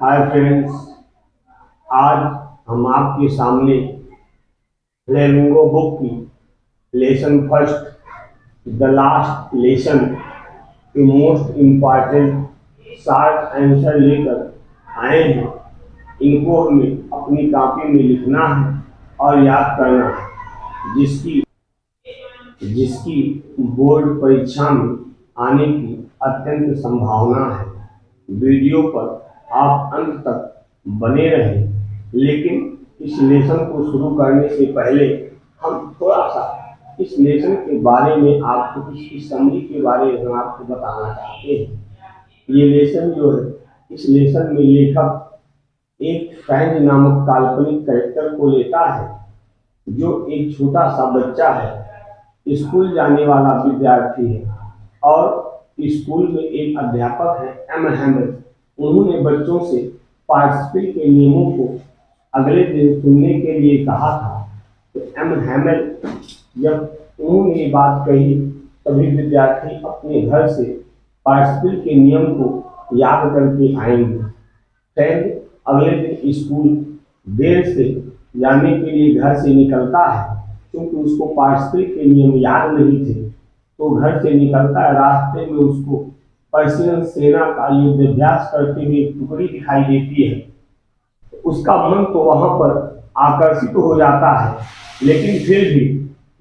Hi friends, आज हम आपके सामने फ्लेमिंगो बुक की lesson first the last lesson के मोस्ट इम्पॉर्टेंट शॉर्ट आंसर लेकर आए हैं। इनको हमें अपनी कॉपी में लिखना है और याद करना है, जिसकी जिसकी बोर्ड परीक्षा में आने की अत्यंत संभावना है। वीडियो पर आप अंत तक बने रहें, लेकिन इस लेसन को शुरू करने से पहले हम थोड़ा सा इस लेसन के बारे में आपको इसकी समरी के बारे में हम आपको बताना चाहते हैं। ये लेसन जो है, इस लेसन में लेखक एक फ्रेंच नामक काल्पनिक कैरेक्टर को लेता है, जो एक छोटा सा बच्चा है, स्कूल जाने वाला विद्यार्थी है और स्कूल में एक अध्यापक है एम हैमर। उन्होंने बच्चों से पार्टिसिपल के नियमों को अगले दिन सुनने के लिए कहा था। तो एम हैमर जब उन्होंने ये बात कही, तभी विद्यार्थी अपने घर से पार्टिसिपल के नियम को याद करके आएंगे। फ्रेंड अगले दिन स्कूल देर से जाने के लिए घर से निकलता है, क्योंकि उसको पार्टिसिपल के नियम याद नहीं थे। तो घर से निकलता है, रास्ते में उसको पर्शियन सेना का युद्धाभ्यास करते हुए एक टुकड़ी दिखाई देती है। उसका मन तो वहां पर आकर्षित हो जाता है, लेकिन फिर भी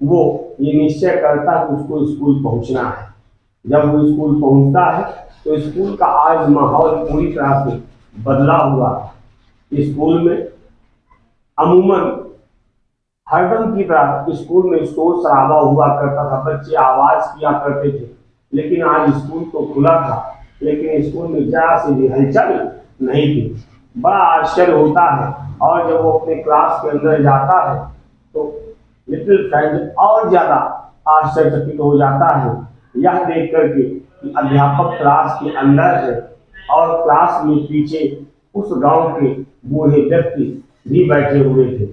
वो ये निश्चय करता है कि उसको स्कूल पहुंचना है। जब वो स्कूल पहुंचता है तो स्कूल का आज माहौल पूरी तरह से बदला हुआ। स्कूल में अमूमन हरदम की तरह स्कूल में शोर शराबा हुआ करता था, बच्चे आवाज किया करते थे। लेकिन आज स्कूल तो खुला था, लेकिन स्कूल में जरा से भी हलचल नहीं थी। बड़ा आश्चर्य होता है, और जब वो अपने क्लास के अंदर जाता है तो लिटिल फ्रेंड और ज्यादा आश्चर्यचकित हो जाता है, यह देख करके कि अध्यापक क्लास के अंदर है और क्लास में पीछे उस गांव के बूढ़े व्यक्ति भी बैठे हुए थे।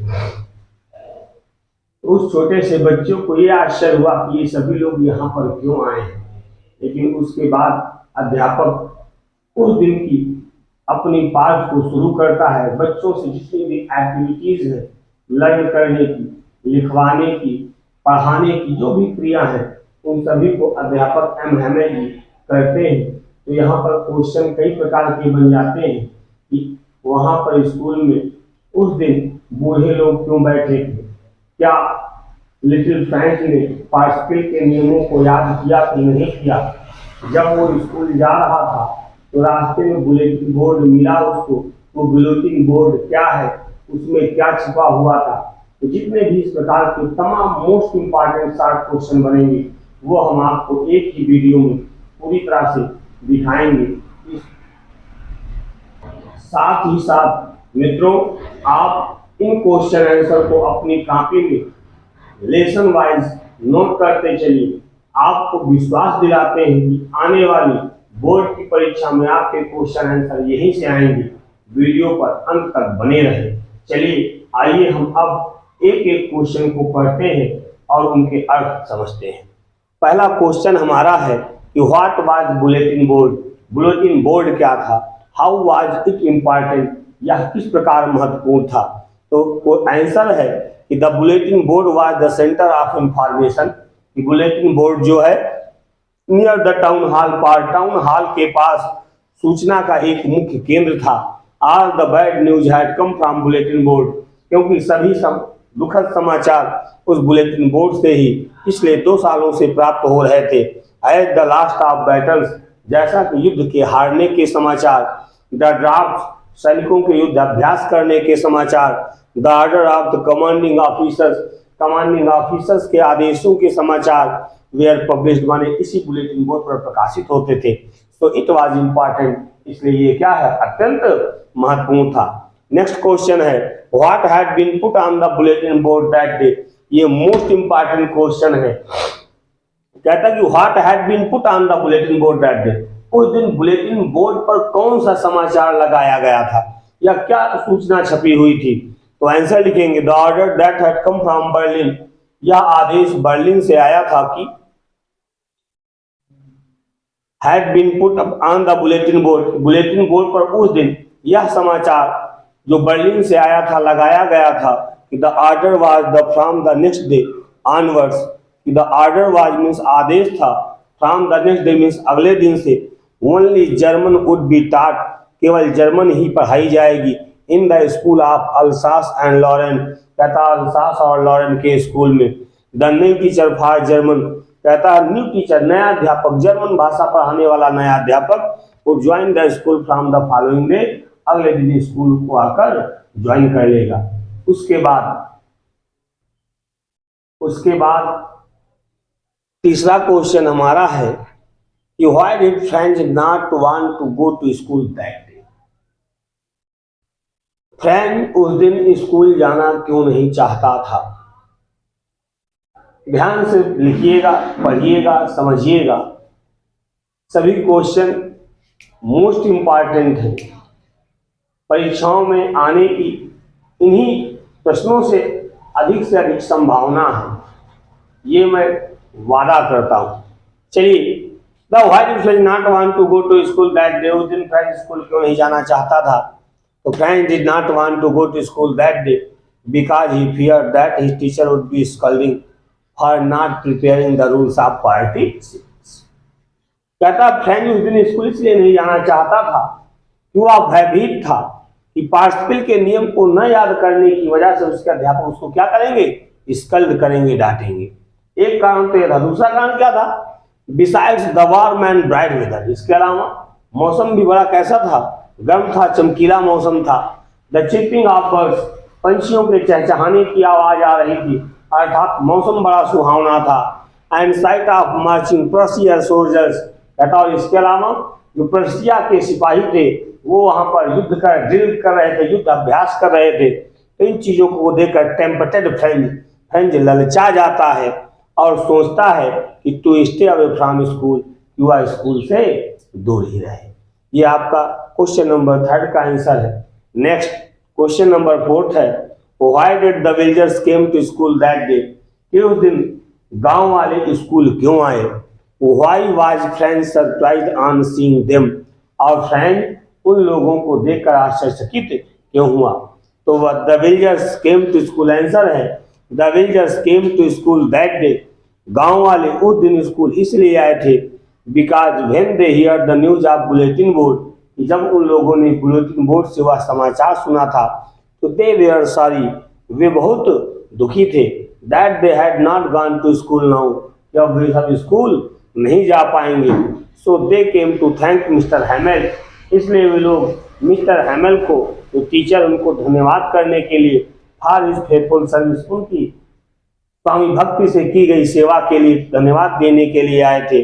उस छोटे से बच्चों को यह आश्चर्य हुआ कि ये सभी लोग यहाँ पर क्यों आए हैं। लेकिन उसके बाद अध्यापक उस दिन की अपनी पाठ को शुरू करता है। बच्चों से जितनी भी एक्टिविटीज है, लर्न करने की, लिखवाने की, पढ़ाने की जो भी क्रिया है, उन सभी को अध्यापक एम हैमर जी करते हैं। तो यहाँ पर क्वेश्चन कई प्रकार के बन जाते हैं कि वहाँ पर स्कूल में उस दिन बूढ़े लोग क्यों बैठे थे, क्या लिटिल फ्रैंक ने पार्टिसिपल के नियमों को याद किया कि नहीं किया। जब वो स्कूल जा रहा था तो रास्ते में बुलेटिन बोर्ड मिला उसको। वो बुलेटिन बोर्ड क्या है, उसमें क्या छिपा हुआ था। तो जितने भी इस प्रकार के तमाम मोस्ट इम्पॉर्टेंट शॉर्ट क्वेश्चन बनेंगे, वो हम आपको एक ही वीडियो में पूरी तरह से दिखाएंगे। साथ ही साथ मित्रों, आप इन क्वेश्चन आंसर को अपनी कॉपी में लेसन वाइज नोट करते चलिए। आपको विश्वास दिलाते हैं कि आने वाली बोर्ड की परीक्षा में आपके क्वेश्चन आंसर यहीं से आएंगे। वीडियो पर अंत तक बने रहे। चलिए आइए हम अब एक एक क्वेश्चन को पढ़ते हैं और उनके अर्थ समझते हैं। पहला क्वेश्चन हमारा है कि what was bulletin board. Bulletin board क्या था, हाउ वाज इट इम्पॉर्टेंट, यह किस प्रकार महत्वपूर्ण था। तो आंसर है कि the bulletin board was the centre of information. Bulletin board जो है near the town hall park, town hall के पास सूचना का एक मुख्य केंद्र था। All the bad news had come from bulletin board, क्योंकि सभी दुखद समाचार उस बुलेटिन बोर्ड से ही पिछले 2 सालों से प्राप्त हो रहे थे। At the last of battles, जैसा कि युद्ध के हारने के समाचार। द ड्राफ्ट, सैनिकों के युद्ध अभ्यास करने के समाचार। The order of the commanding officers, commanding officers के आदेशों के समाचार वेयर पब्लिश्ड, माने इसी बुलेटिन बोर्ड पर प्रकाशित होते थे। तो इट वाज इम्पॉर्टेंट, इसलिए ये क्या है, अत्यंत महत्वपूर्ण था। नेक्स्ट क्वेश्चन है what had been put on the bulletin board that day. ये मोस्ट इंपॉर्टेंट क्वेश्चन है। कहता है कि what had been put on the bulletin board that day, उस दिन बुलेटिन बोर्ड पर कौन सा समाचार लगाया गया था या क्या सूचना छपी हुई थी। तो आंसर लिखेंगे the order that had come from Berlin, यह आदेश बर्लिन से आया था कि had been put on the bulletin board, bulletin board पर उस दिन यह समाचार जो बर्लिन से आया था लगाया गया था कि the order was the from the next day onwards, कि द ऑर्डर वाज मीन्स आदेश था, from the next day means अगले दिन से, ओनली जर्मन वुड बी टाट, केवल जर्मन ही पढ़ाई जाएगी, in the school of Alsace and Lorraine, कहता अल्सास और लॉरेन के स्कूल में। The new teacher for German, कहता है न्यू टीचर नया अध्यापक, जर्मन भाषा पढ़ाने वाला नया अध्यापक, वो join the school from the following day, अगले दिन स्कूल को आकर ज्वाइन कर लेगा। उसके बाद तीसरा क्वेश्चन हमारा है कि why did French not want to go to school that day. French उस दिन स्कूल जाना क्यों नहीं चाहता था। ध्यान से लिखिएगा, पढ़िएगा, समझिएगा। सभी क्वेश्चन मोस्ट इंपॉर्टेंट है, परीक्षाओं में आने की इन्हीं प्रश्नों से अधिक संभावना है, ये मैं वादा करता हूँ। चलिए, the why did French not want to go to school that day, उस दिन फ्रेंच स्कूल क्यों नहीं जाना चाहता था। तो French did not want to go to school that day because he feared that his teacher would be scolding for not preparing the rules of politics. कहता French उस दिन स्कूल इसलिए नहीं जाना चाहता था कि वह भयभीत था कि पार्टिसिपल के नियम को न याद करने की वजह से उसके अध्यापक उसको क्या करेंगे, स्कल्ड करेंगे, डांटेंगे। एक कारण तो यह था। दूसरा कारण क्या था, besides the warm and bright weather, इसके अलावा मौसम भी बड़ा कैसा था, गर्म था, चमकीला मौसम था। द चिपिंग ऑफ बर्ड्स, पंछियों के चहचहाने की आवाज आ रही थी, अर्थात मौसम बड़ा सुहावना था। And site of marching Prussian soldiers, कहता और इसके अलावा जो प्रशिया के सिपाही थे वो वहां पर युद्ध कर ड्रिल कर रहे थे, युद्ध अभ्यास कर रहे थे। इन चीजों को देखकर टेम्पटेड फ्रेंच ललचा जाता है और सोचता है कि to stay away from school, वह स्कूल से दूर ही रहे। ये आपका क्वेश्चन नंबर 3 का आंसर है। नेक्स्ट क्वेश्चन नंबर 4 है, why did the villagers came to school that day, कि उस दिन गांव वाले स्कूल क्यों आए। Why was French surprised on seeing them, और फ्रेंच उन लोगों को देखकर आश्चर्यचकित क्यों हुआ। तो वह the villagers came to school, answer है the villagers came to school that day, गांव वाले उस दिन स्कूल इसलिए आए थे because when they hear the news of bulletin board, जब उन लोगों ने बुलेटिन बोर्ड से वह समाचार सुना था तो दे वेयर सॉरी, वे बहुत दुखी थे, that they had not gone to school now, जब वे सब स्कूल नहीं जा पाएंगे। So they came to thank Mister Hamel, इसलिए वे लोग मिस्टर हैमेल को, जो टीचर, उनको धन्यवाद करने के लिए फॉर हिज फेथफुल सर्विस, उनकी स्वामी भक्ति से की गई सेवा के लिए धन्यवाद देने के लिए आए थे।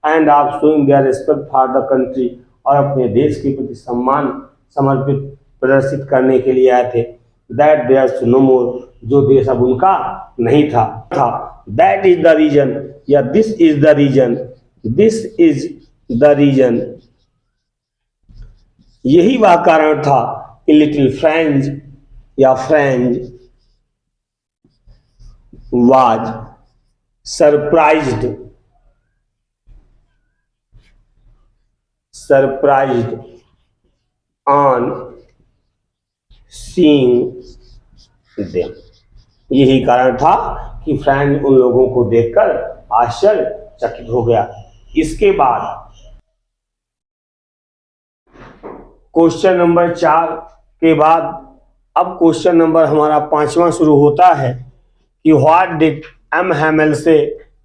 End of showing there respect for the country, और अपने देश के प्रति सम्मान समर्पित प्रदर्शित करने के लिए आए थे। दैट देयर्स नो मोर, जो देश अब उनका नहीं था। दैट इज द रीजन, या this is the reason, this is the reason, यही वह कारण था कि लिटिल फ्रेंच या French was surprised on seeing them, यही कारण था कि फ्रेंच उन लोगों को देखकर आश्चर्यचकित हो गया। इसके बाद क्वेश्चन नंबर 4 के बाद अब क्वेश्चन नंबर हमारा 5वां शुरू होता है कि what did M Hamel say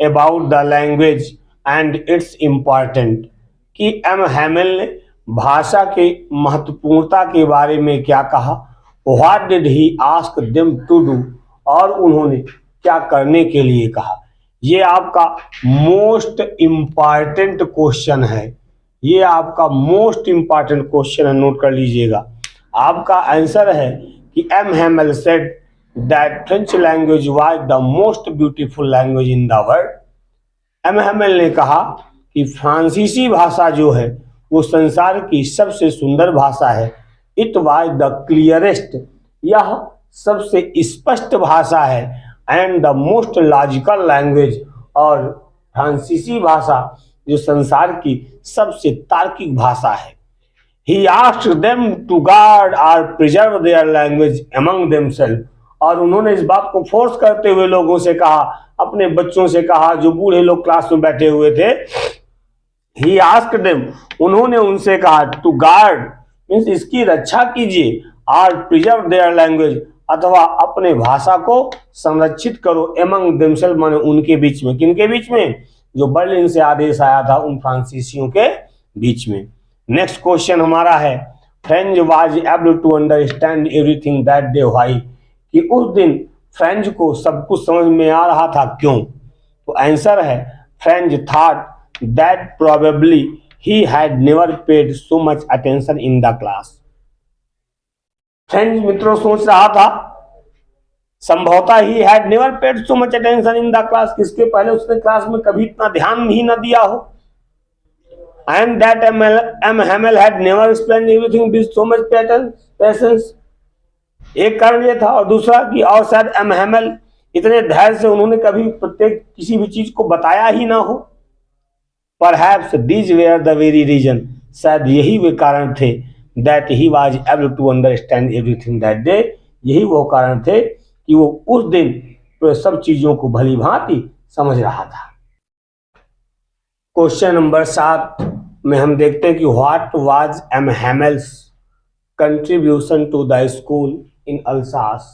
about the language and its important, कि एम हैमेल ने भाषा के महत्वपूर्णता के बारे में क्या कहा। What did he ask them to do, और उन्होंने क्या करने के लिए कहा। ये आपका मोस्ट इम्पॉर्टेंट क्वेश्चन है, ये आपका मोस्ट इम्पॉर्टेंट क्वेश्चन है, नोट कर लीजिएगा। आपका आंसर है कि M Hamel said that French language was the most beautiful language in the world. M Hamel ने कहा कि फ्रांसीसी भाषा जो है वो संसार की सबसे सुंदर भाषा है। इट वाज द क्लियरेस्ट, यह सबसे स्पष्ट भाषा है, and the most logical language, और फ्रांसीसी भाषा जो संसार की सबसे तार्किक भाषा है। He asked them to guard or preserve their language among themselves. और उन्होंने इस बात को फोर्स करते हुए लोगों से कहा, अपने बच्चों से कहा जो बूढ़े लोग क्लास में बैठे हुए थे. He asked them, उन्होंने उनसे कहा to guard मीन्स इसकी रक्षा कीजिए, और preserve their language अथवा अपने भाषा को संरक्षित करो, among themselves माने उनके बीच में. किनके बीच में? जो बर्लिन से आदेश आया था उन फ्रांसीसियों के बीच में. नेक्स्ट क्वेश्चन हमारा है, French was able to understand everything that day why, कि उस दिन फ्रेंच को सब कुछ समझ में आ रहा था, क्यों? तो आंसर है, French thought that probably he had never paid so much attention in the class. French मित्रों सोच रहा था, संभवतः he had never paid so much attention in the class, किसके पहले उसने क्लास में कभी इतना ध्यान ही न दिया हो. And that M. Hamel had never explained everything with so much patience. एक कारण ये था, और दूसरा कि और शायद M. Hamel इतने धैर्य से उन्होंने कभी प्रत्येक किसी भी चीज को बताया ही ना हो. Perhaps these were the very reason, शायद यही वे कारण थे, that he was able to understand everything that day, यही वो कारण थे कि वो उस दिन तो सब चीजों को भली भांति समझ रहा था. क्वेश्चन नंबर 7 में हम देखते हैं कि what was M Hamel's contribution to the school in Alsace,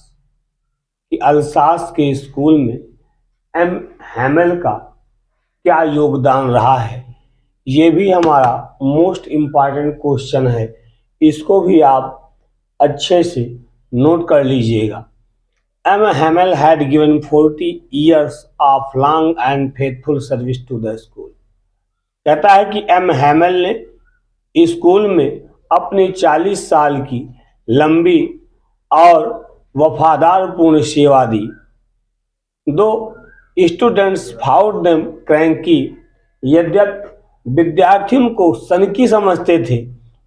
कि अल्सास के स्कूल में एम हैमेल का क्या योगदान रहा है. ये भी हमारा मोस्ट इम्पॉर्टेंट क्वेश्चन है, इसको भी आप अच्छे से नोट कर लीजिएगा. M Hamel had given 40 years of long and faithful service to the school. कहता है कि एम हैमेल ने स्कूल में अपनी 40 साल की लंबी और वफादार पूर्ण सेवा दी. दो स्टूडेंट्स फाउंड देम क्रैंकी, यद्यपि विद्यार्थियों को सनकी समझते थे,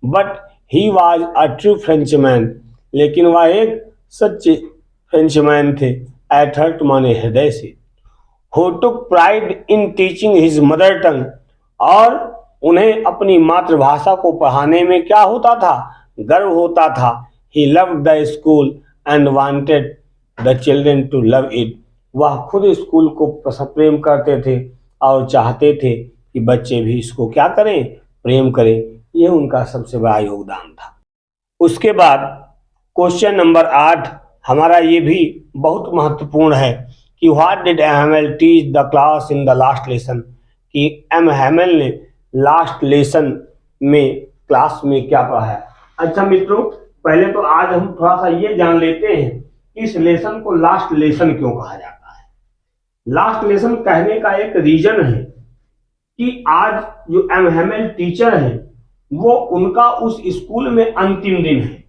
but he was a true Frenchman, लेकिन वह एक सच्चे फ्रेंचमैन थे. एट हार्ट माने हृदय से. Who took pride in teaching his mother tongue, और उन्हें अपनी मातृभाषा को पढ़ाने में क्या होता था? गर्व होता था. He loved the school and wanted the children to love it, वह खुद स्कूल को प्रेम करते थे और चाहते थे कि बच्चे भी इसको क्या करें? प्रेम करें. यह उनका सबसे बड़ा योगदान था. उसके बाद क्वेश्चन नंबर 8 हमारा ये भी बहुत महत्वपूर्ण है कि what did Hamel teach the class in the last lesson, कि एम हैमेल ने लास्ट लेसन में क्लास में क्या पढ़ाया. अच्छा मित्रों, पहले तो आज हम थोड़ा सा ये जान लेते हैं कि इस लेसन को लास्ट लेसन क्यों कहा जाता है. लास्ट लेसन कहने का एक रीजन है कि आज जो एम हैमेल टीचर हैं वो उनका उस स्कूल में अंतिम दिन है.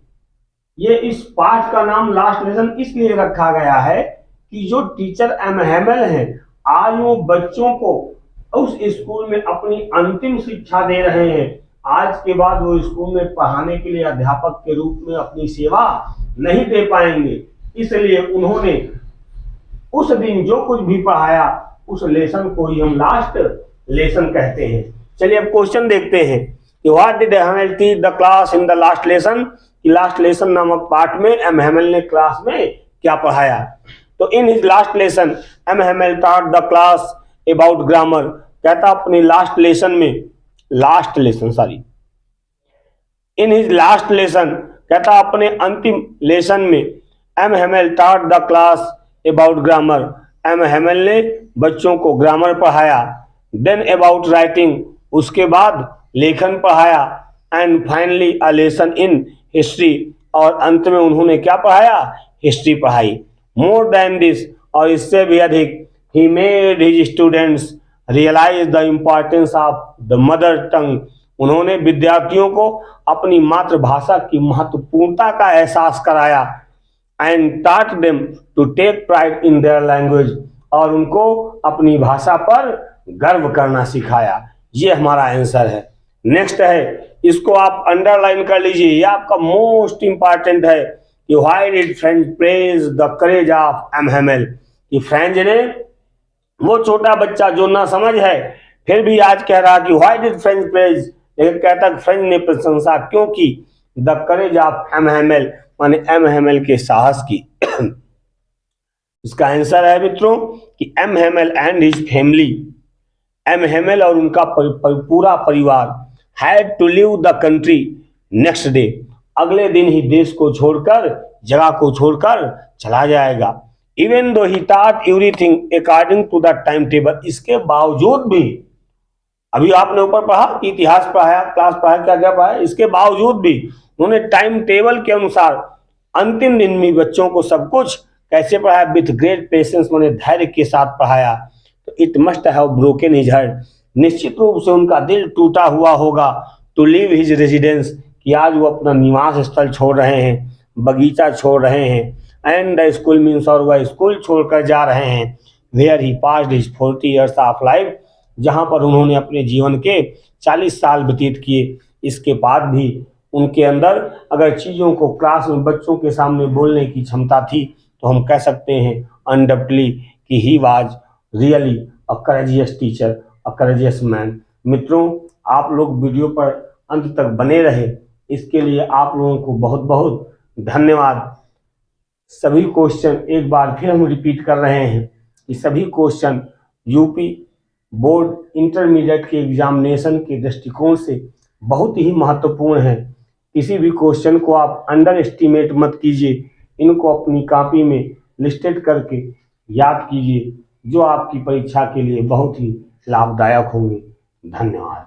ये इस पाठ का नाम लास्ट लेसन इसलिए रखा गया है कि जो टीचर एम हैमेल हैं आज वो बच्चों को उस स्कूल में अपनी अंतिम शिक्षा दे रहे हैं. आज के बाद वो स्कूल में पढ़ाने के लिए अध्यापक के रूप में अपनी सेवा नहीं दे पाएंगे, इसलिए उन्होंने उस दिन जो कुछ भी पढ़ाया उस लेसन को ही हम लास्ट लेसन कहते हैं. चलिए अब क्वेश्चन देखते हैं कि what did Hamel teach the class in the last lesson, last lesson नामक पाठ में एम हैमेल ने क्लास में क्या पढ़ाया. तो in his last lesson M Hamel taught the class about grammar, कहता अपनी लास्ट लेसन में इन हिज लास्ट लेसन कहता अपने अंतिम लेसन में M Hamel taught the class about grammar, M Hamel ने बच्चों को ग्रामर पढ़ाया. देन अबाउट राइटिंग, उसके बाद लेखन पढ़ाया. And finally a lesson in history, और अंत में उन्होंने क्या पढ़ाया? हिस्ट्री पढ़ाई. मोर देन दिस, और इससे भी अधिक, he made his students realize the importance of the mother tongue, उन्होंने विद्यार्थियों को अपनी मातृभाषा की महत्वपूर्णता का एहसास कराया. and taught them to take pride in their language, और उनको अपनी भाषा पर गर्व करना सिखाया. ये हमारा आंसर है. नेक्स्ट है, इसको आप अंडरलाइन कर लीजिए, ये आपका मोस्ट इंपॉर्टेंट है कि why did French praise the courage of M Hamel, कि फ्रेंच ने, वो छोटा बच्चा जो ना समझ है फिर भी आज कह रहा कि व्हाई डिड फ्रेंच प्रेज लेकिन कहता है फ्रेंच ने प्रशंसा क्यों की, the courage of M Hamel, माने एम हेमेल के साहस की। इसका आंसर है मित्रों कि M Hamel and his family, M Hamel और उनका पूरा परिवार had to leave the country next day, अगले दिन ही देश को छोड़कर, जगह को छोड़कर चला जाएगा। Even though he thought everything according to the timetable, इसके बावजूद भी, अभी आपने ऊपर पढ़ा, इतिहास पढ़ाया, क्लास पढ़ाया, क्या क्या पढ़ाया, इसके बावजूद भी उन्होंने टाइम टेबल के अनुसार अंतिम दिन में बच्चों को सब कुछ कैसे पढ़ाया, विथ ग्रेट पेशेंस, उन्होंने धैर्य के साथ पढ़ाया। तो it must have broken his heart, निश्चित रूप से उनका दिल टूटा हुआ होगा, टू लीव हिज रेजिडेंस, कि आज वो अपना निवास स्थल छोड़ रहे हैं, बगीचा छोड़ रहे हैं, एंड द स्कूल मीन्स, और वह स्कूल छोड़कर जा रहे हैं, where he passed his 40 years of life, जहां पर उन्होंने अपने जीवन के 40 साल व्यतीत किए। इसके बाद भी उनके अंदर अगर चीज़ों को क्लास में बच्चों के सामने बोलने की क्षमता थी, तो हम कह सकते हैं अनडाउटेडली कि he was really a courageous teacher, a courageous man. मित्रों, आप लोग वीडियो पर अंत तक बने रहे, इसके लिए आप लोगों को बहुत बहुत धन्यवाद। सभी क्वेश्चन एक बार फिर हम रिपीट कर रहे हैं कि सभी क्वेश्चन यूपी बोर्ड इंटरमीडिएट के एग्जामिनेशन के दृष्टिकोण से बहुत ही महत्वपूर्ण है। किसी भी क्वेश्चन को आप अंडर एस्टिमेट मत कीजिए, इनको अपनी कॉपी में लिस्टेड करके याद कीजिए, जो आपकी परीक्षा के लिए बहुत ही लाभदायक होंगे। धन्यवाद।